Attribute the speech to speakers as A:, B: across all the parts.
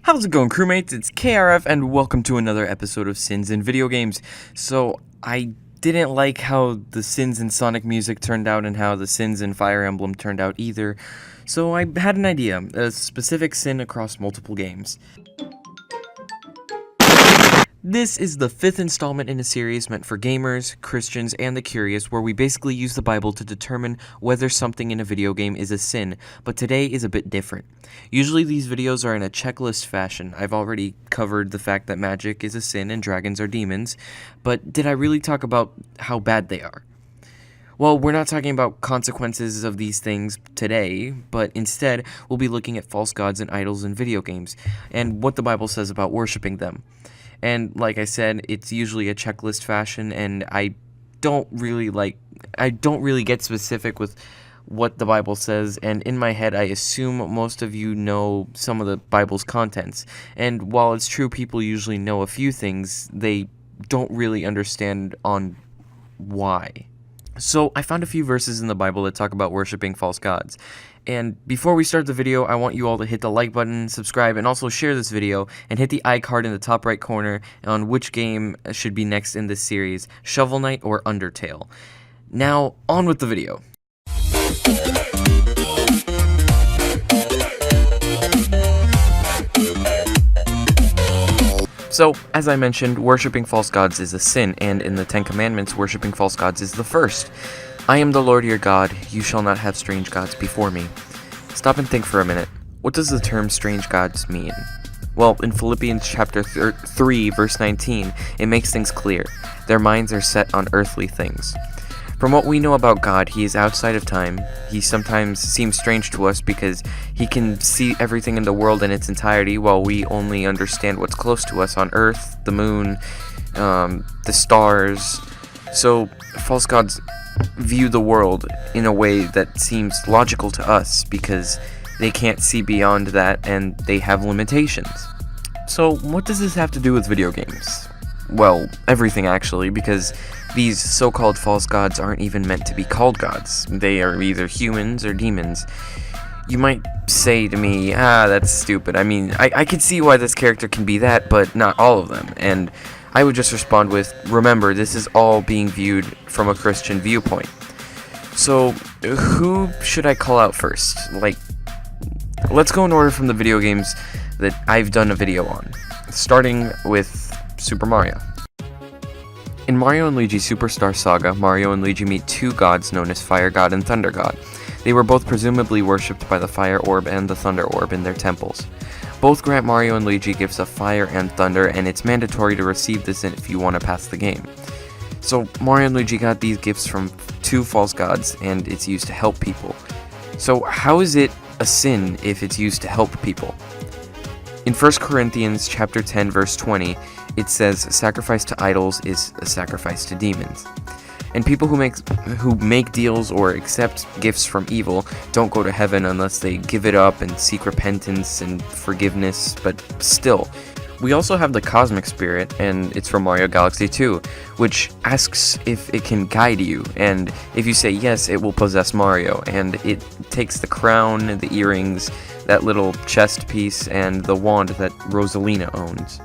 A: How's it going, crewmates? It's KRF, and welcome to another episode of Sins in Video Games. So, I didn't like how the Sins in Sonic music turned out and how the Sins in Fire Emblem turned out either. So I had an idea, a specific sin across multiple games. This is the fifth installment in a series meant for gamers, Christians, and the curious, where we basically use the Bible to determine whether something in a video game is a sin, but today is a bit different. Usually these videos are in a checklist fashion. I've already covered the fact that magic is a sin and dragons are demons, but did I really talk about how bad they are? Well, we're not talking about consequences of these things today, but instead we'll be looking at false gods and idols in video games, and what the Bible says about worshiping them. And like I said, it's usually a checklist fashion, and I don't really get specific with what the Bible says, and in my head I assume most of you know some of the Bible's contents. And while it's true people usually know a few things, they don't really understand on why. So I found a few verses in the Bible that talk about worshiping false gods. And before we start the video, I want you all to hit the like button, subscribe, and also share this video, and hit the I card in the top right corner on which game should be next in this series, Shovel Knight or Undertale. Now, on with the video. So, as I mentioned, worshipping false gods is a sin, and in the Ten Commandments, worshipping false gods is the first. I am the Lord your God, you shall not have strange gods before me. Stop and think for a minute. What does the term strange gods mean? Well, in Philippians chapter 3, verse 19, it makes things clear. Their minds are set on earthly things. From what we know about God, he is outside of time. He sometimes seems strange to us because he can see everything in the world in its entirety, while we only understand what's close to us on Earth, the moon, the stars. So, false gods view the world in a way that seems logical to us because they can't see beyond that and they have limitations. So, what does this have to do with video games? Well, everything actually, because these so-called false gods aren't even meant to be called gods. They are either humans or demons. You might say to me, that's stupid. I mean, I could see why this character can be that, but not all of them. And I would just respond with, remember, this is all being viewed from a Christian viewpoint. So, who should I call out first? Let's go in order from the video games that I've done a video on, starting with Super Mario. In Mario & Luigi Superstar Saga, Mario and Luigi meet two gods known as Fire God and Thunder God. They were both presumably worshipped by the Fire Orb and the Thunder Orb in their temples. Both grant Mario and Luigi gifts of fire and thunder, and it's mandatory to receive this if you want to pass the game. So Mario and Luigi got these gifts from two false gods, and it's used to help people. So how is it a sin if it's used to help people? In 1 Corinthians chapter 10, verse 20, it says, sacrifice to idols is a sacrifice to demons. And people who make deals or accept gifts from evil don't go to heaven unless they give it up and seek repentance and forgiveness, but still. We also have the Cosmic Spirit, and it's from Mario Galaxy 2, which asks if it can guide you, and if you say yes, it will possess Mario, and it takes the crown, the earrings, that little chest piece, and the wand that Rosalina owns.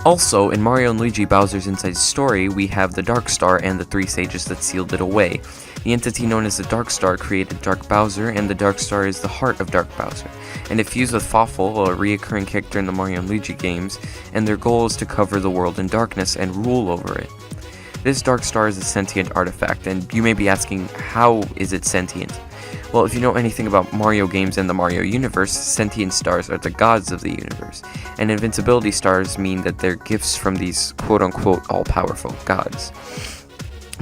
A: Also, in Mario & Luigi Bowser's Inside Story, we have the Dark Star and the three sages that sealed it away. The entity known as the Dark Star created Dark Bowser, and the Dark Star is the heart of Dark Bowser. And it fused with Fawful, a reoccurring character in the Mario & Luigi games, and their goal is to cover the world in darkness and rule over it. This Dark Star is a sentient artifact, and you may be asking, how is it sentient? Well, if you know anything about Mario games and the Mario universe, sentient stars are the gods of the universe, and invincibility stars mean that they're gifts from these quote-unquote all-powerful gods.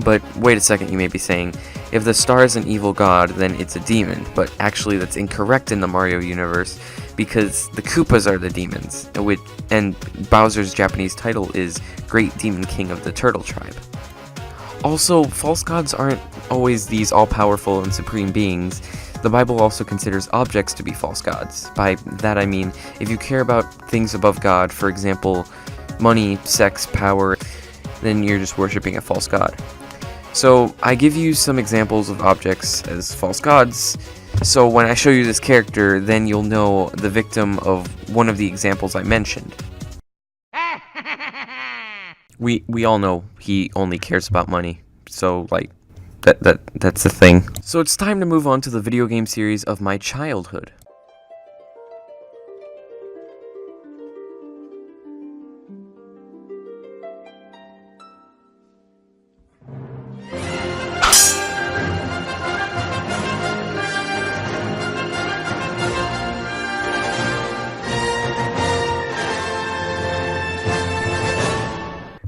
A: But wait a second, you may be saying, if the star is an evil god, then it's a demon, but actually that's incorrect in the Mario universe, because the Koopas are the demons, and Bowser's Japanese title is Great Demon King of the Turtle Tribe. Also, false gods aren't always these all-powerful and supreme beings. The Bible also considers objects to be false gods. By that I mean, if you care about things above God, for example, money, sex, power, then you're just worshipping a false god. So, I give you some examples of objects as false gods, So when I show you this character, then you'll know the victim of one of the examples I mentioned. We all know he only cares about money, so like that's the thing. So it's time to move on to the video game series of my childhood.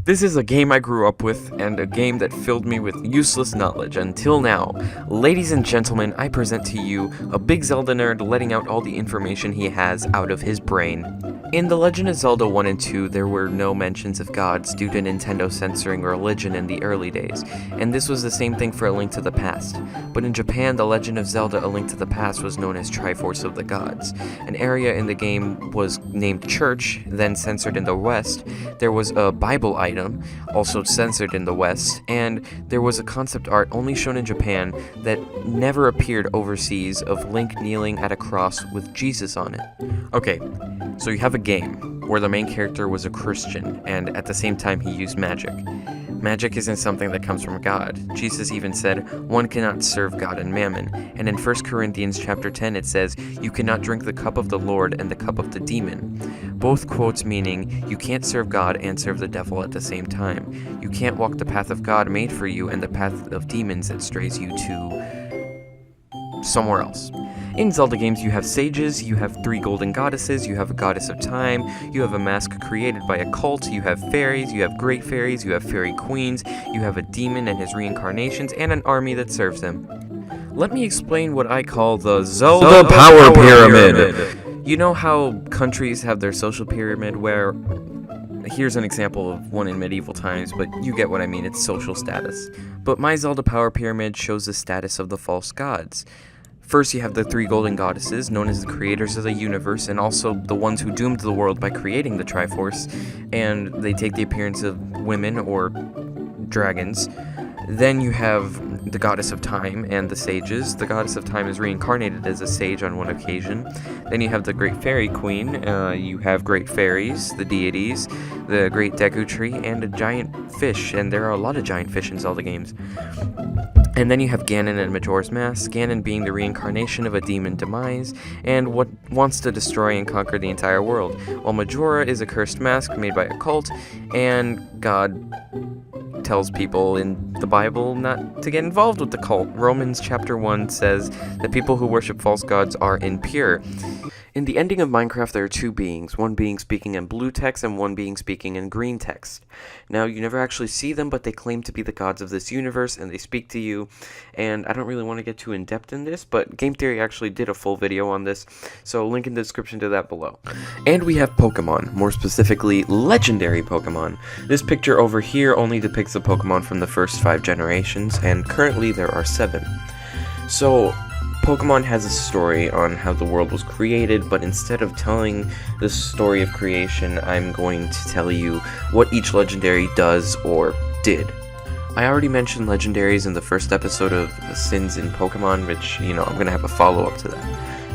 A: This is a game I grew up with, and a game that filled me with useless knowledge until now. Ladies and gentlemen, I present to you a big Zelda nerd letting out all the information he has out of his brain. In The Legend of Zelda 1 and 2, there were no mentions of gods due to Nintendo censoring religion in the early days, and this was the same thing for A Link to the Past. But in Japan, The Legend of Zelda A Link to the Past was known as Triforce of the Gods. An area in the game was named Church, then censored in the West. There was a Bible item, also censored in the West, and there was a concept art only shown in Japan that never appeared overseas of Link kneeling at a cross with Jesus on it. Okay, so you have a game where the main character was a Christian, and at the same time he used magic. Magic isn't something that comes from God. Jesus even said, one cannot serve God and mammon, and in 1 Corinthians chapter 10 it says, you cannot drink the cup of the Lord and the cup of the demon. Both quotes meaning, you can't serve God and serve the devil at the same time. You can't walk the path of God made for you and the path of demons that strays you to somewhere else. In Zelda games, you have sages, you have 3 golden goddesses, you have a goddess of time, you have a mask created by a cult, you have fairies, you have great fairies, you have fairy queens, you have a demon and his reincarnations, and an army that serves them. Let me explain what I call the Zelda Power Pyramid. You know how countries have their social pyramid where... Here's an example of one in medieval times, but you get what I mean, it's social status. But my Zelda Power Pyramid shows the status of the false gods. First, you have the 3 golden goddesses, known as the creators of the universe, and also the ones who doomed the world by creating the Triforce, and they take the appearance of women or dragons. Then you have the goddess of time and the sages. The goddess of time is reincarnated as a sage on one occasion. Then you have the great fairy queen, you have great fairies, the deities, the great Deku tree, and a giant fish, and there are a lot of giant fish in Zelda games. And then you have Ganon and Majora's Mask, Ganon being the reincarnation of a demon Demise, and what wants to destroy and conquer the entire world, while Majora is a cursed mask made by a cult, and God tells people in the Bible not to get involved with the cult. Romans chapter 1 says that people who worship false gods are impure. In the ending of Minecraft, there are 2 beings, one being speaking in blue text and one being speaking in green text. Now, you never actually see them, but they claim to be the gods of this universe, and they speak to you, and I don't really want to get too in-depth in this, but Game Theory actually did a full video on this, so link in the description to that below. And we have Pokemon, more specifically, legendary Pokemon. This picture over here only depicts the Pokemon from the first 5 generations, and currently there are 7. So, Pokemon has a story on how the world was created, but instead of telling the story of creation, I'm going to tell you what each legendary does or did. I already mentioned legendaries in the first episode of Sins in Pokemon, which, I'm going to have a follow-up to that.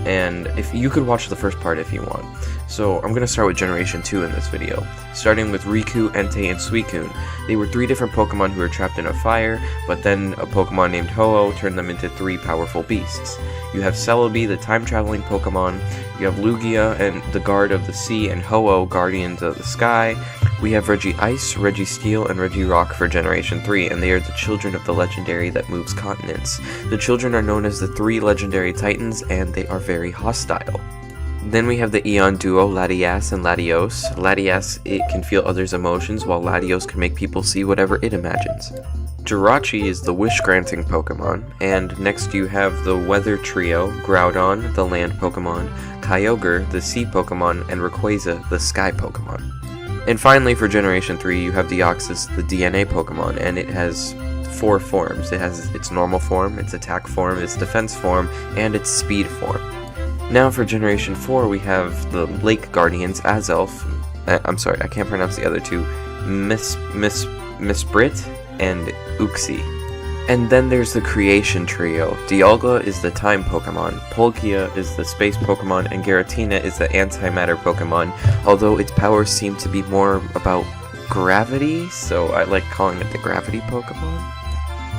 A: And if you could watch the first part if you want. So I'm going to start with Generation 2 in this video, starting with Riku, Entei, and Suicune. They were 3 different Pokemon who were trapped in a fire, but then a Pokemon named Ho-Oh turned them into 3 powerful beasts. You have Celebi, the time-traveling Pokemon, you have Lugia and the Guard of the Sea, and Ho-Oh, Guardians of the Sky. We have Reggie-Ice, Reggie-Steel, and Reggie-Rock for Generation 3, and they are the children of the legendary that moves continents. The children are known as the 3 legendary titans, and they are very hostile. Then we have the Eon duo, Latias and Latios. Latias, it can feel others' emotions, while Latios can make people see whatever it imagines. Jirachi is the wish-granting Pokemon, and next you have the Weather Trio, Groudon, the land Pokemon, Kyogre, the sea Pokemon, and Rayquaza, the sky Pokemon. And finally, for Generation 3, you have Deoxys, the DNA Pokemon, and it has 4 forms. It has its normal form, its attack form, its defense form, and its speed form. Now for Generation 4, we have the Lake Guardians, Azelf, I'm sorry, I can't pronounce the other 2, Misprit and Uxie. And then there's the creation trio. Dialga is the time Pokemon, Palkia is the space Pokemon, and Giratina is the antimatter Pokemon, although its powers seem to be more about gravity, so I like calling it the gravity Pokemon.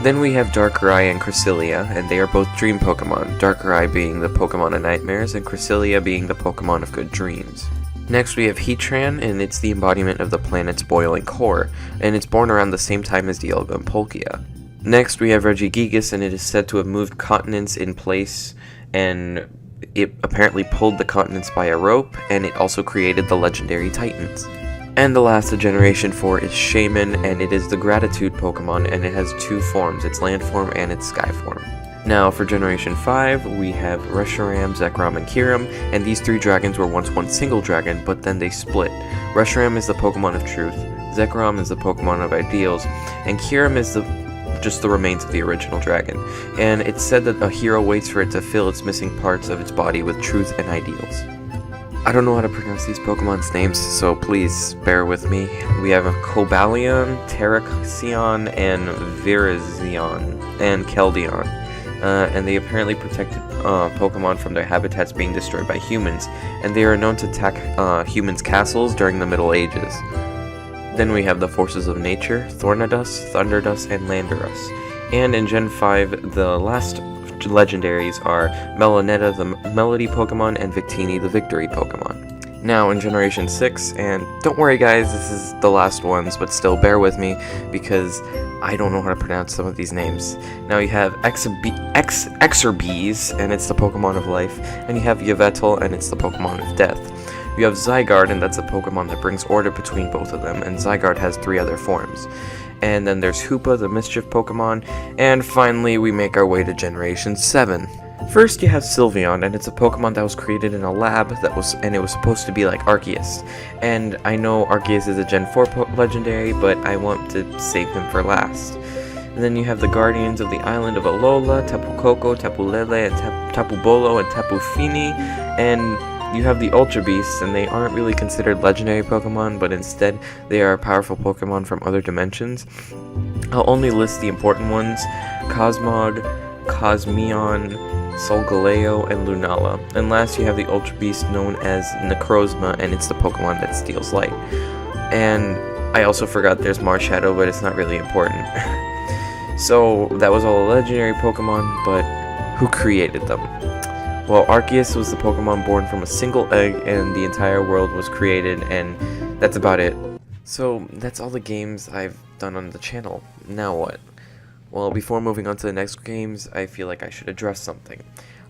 A: Then we have Darkrai and Cresselia, and they are both dream Pokemon, Darkrai being the Pokemon of nightmares, and Cresselia being the Pokemon of good dreams. Next we have Heatran, and it's the embodiment of the planet's boiling core, and it's born around the same time as Dialga and Palkia. Next we have Regigigas, and it is said to have moved continents in place, and it apparently pulled the continents by a rope, and it also created the legendary Titans. And the last of Generation 4 is Shaman, and it is the Gratitude Pokemon, and it has two forms, its land form and its sky form. Now for Generation 5, we have Reshiram, Zekrom, and Kyurem, and these three dragons were once one single dragon, but then they split. Reshiram is the Pokemon of Truth, Zekrom is the Pokemon of Ideals, and Kyurem is just the remains of the original dragon, and it's said that a hero waits for it to fill its missing parts of its body with truth and ideals. I don't know how to pronounce these Pokemon's names, so please bear with me. We have Cobalion, Terraxion, and Virizion, and Keldeo. And they apparently protected Pokemon from their habitats being destroyed by humans, and they are known to attack humans' castles during the Middle Ages. Then we have the forces of nature, Thornadus, Thunderdus, and Landorus. And in Gen 5, the last legendaries are Melanetta, the Melody Pokemon, and Victini, the Victory Pokemon. Now in Generation 6, and don't worry guys, this is the last ones, but still bear with me, because I don't know how to pronounce some of these names. Now you have Exorbees, and it's the Pokemon of Life, and you have Yveltal, and it's the Pokemon of Death. You have Zygarde, and that's a Pokemon that brings order between both of them, and Zygarde has 3 other forms. And then there's Hoopa, the Mischief Pokemon, and finally we make our way to Generation 7. First you have Sylveon, and it's a Pokemon that was created in a lab and it was supposed to be like Arceus. And I know Arceus is a Gen 4 legendary, but I want to save him for last. And then you have the Guardians of the Island of Alola, Tapu Koko, Tapu Lele, and Tapu Bolo, and Tapu Fini, and you have the Ultra Beasts, and they aren't really considered legendary Pokemon, but instead they are powerful Pokemon from other dimensions. I'll only list the important ones: Cosmog, Cosmion, Solgaleo, and Lunala. And last you have the Ultra Beast known as Necrozma, and it's the Pokemon that steals light. And I also forgot there's Marshadow, but it's not really important. So that was all the legendary Pokemon, but who created them? Well, Arceus was the Pokemon born from a single egg, and the entire world was created, and that's about it. So that's all the games I've done on the channel. Now what? Well, before moving on to the next games, I feel like I should address something.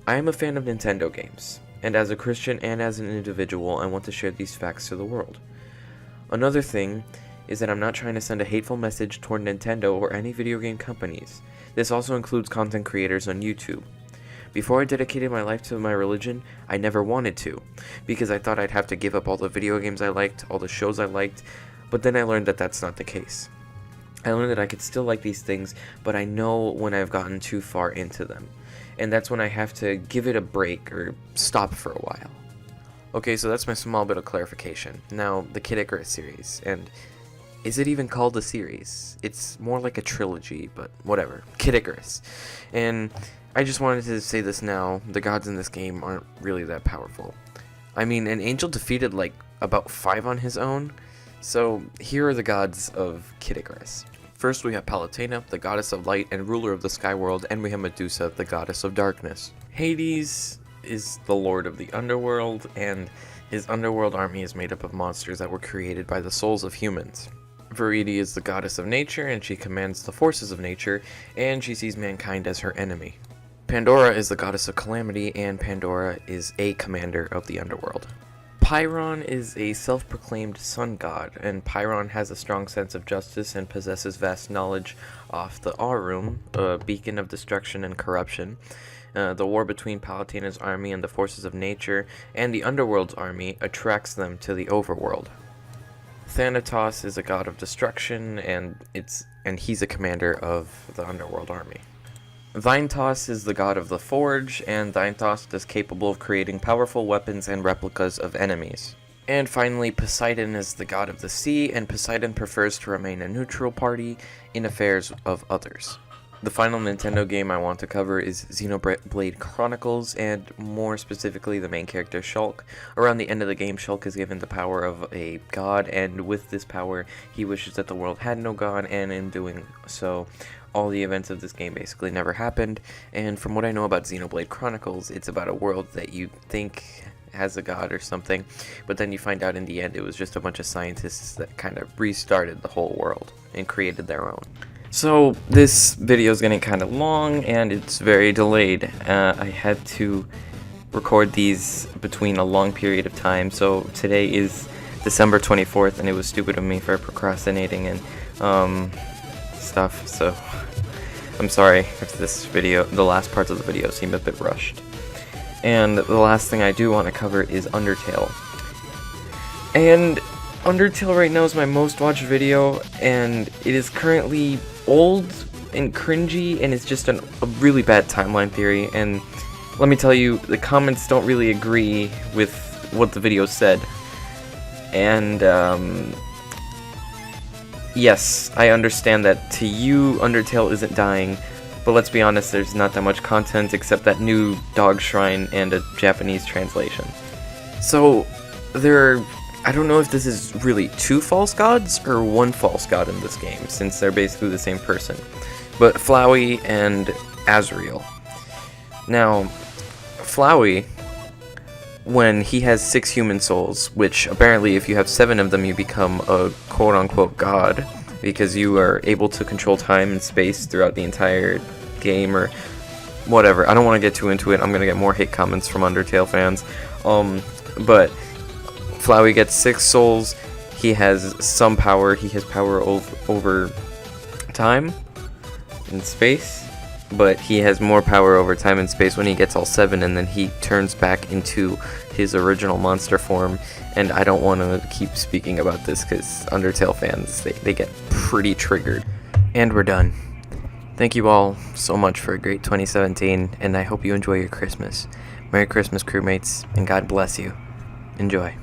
A: I am a fan of Nintendo games, and as a Christian and as an individual, I want to share these facts to the world. Another thing is that I'm not trying to send a hateful message toward Nintendo or any video game companies. This also includes content creators on YouTube. Before I dedicated my life to my religion, I never wanted to, because I thought I'd have to give up all the video games I liked, all the shows I liked, but then I learned that that's not the case. I learned that I could still like these things, but I know when I've gotten too far into them, and that's when I have to give it a break or stop for a while. Okay, so that's my small bit of clarification. Now, the Kid Icarus series, and is it even called a series? It's more like a trilogy, but whatever. Kid Icarus. And I just wanted to say this now, the gods in this game aren't really that powerful. I mean, an angel defeated like about 5 on his own, so here are the gods of Kid Icarus. First we have Palutena, the goddess of light and ruler of the sky world, and we have Medusa, the goddess of darkness. Hades is the lord of the underworld, and his underworld army is made up of monsters that were created by the souls of humans. Viridi is the goddess of nature, and she commands the forces of nature, and she sees mankind as her enemy. Pandora is the goddess of calamity, and Pandora is a commander of the underworld. Pyron is a self-proclaimed sun god, and Pyron has a strong sense of justice and possesses vast knowledge of the Aurum, a beacon of destruction and corruption. The war between Palutena's army and the forces of nature and the underworld's army attracts them to the overworld. Thanatos is a god of destruction, and he's a commander of the underworld army. Thyntos is the god of the forge, and Thyntos is capable of creating powerful weapons and replicas of enemies. And finally, Poseidon is the god of the sea, and Poseidon prefers to remain a neutral party in affairs of others. The final Nintendo game I want to cover is Xenoblade Chronicles, and more specifically the main character Shulk. Around the end of the game, Shulk is given the power of a god, and with this power, he wishes that the world had no god, and in doing so, all the events of this game basically never happened. And from what I know about Xenoblade Chronicles, it's about a world that you think has a god or something, but then you find out in the end it was just a bunch of scientists that kind of restarted the whole world and created their own. So this video is getting kind of long and it's very delayed. I had to record these between a long period of time. So today is December 24th and it was stupid of me for procrastinating and stuff. So I'm sorry if this video, the last parts of the video seem a bit rushed. And the last thing I do want to cover is Undertale. And Undertale right now is my most watched video, and it is currently old and cringy, and it's just a really bad timeline theory. And let me tell you, the comments don't really agree with what the video said. And yes, I understand that to you Undertale isn't dying, but let's be honest, there's not that much content except that new dog shrine and a Japanese translation. So I don't know if this is really two false gods or one false god in this game, since they're basically the same person. But Flowey and Azrael. Now, Flowey, when he has 6 human souls, which apparently if you have 7 of them you become a quote-unquote god, because you are able to control time and space throughout the entire game, or whatever. I don't want to get too into it, I'm going to get more hate comments from Undertale fans. But Flowey gets 6 souls, he has some power, he has power over time and space, but he has more power over time and space when he gets all 7, and then he turns back into his original monster form. And I don't want to keep speaking about this because Undertale fans, they get pretty triggered. And we're done. Thank you all so much for a great 2017, and I hope you enjoy your Christmas. Merry Christmas, crewmates, and God bless you. Enjoy.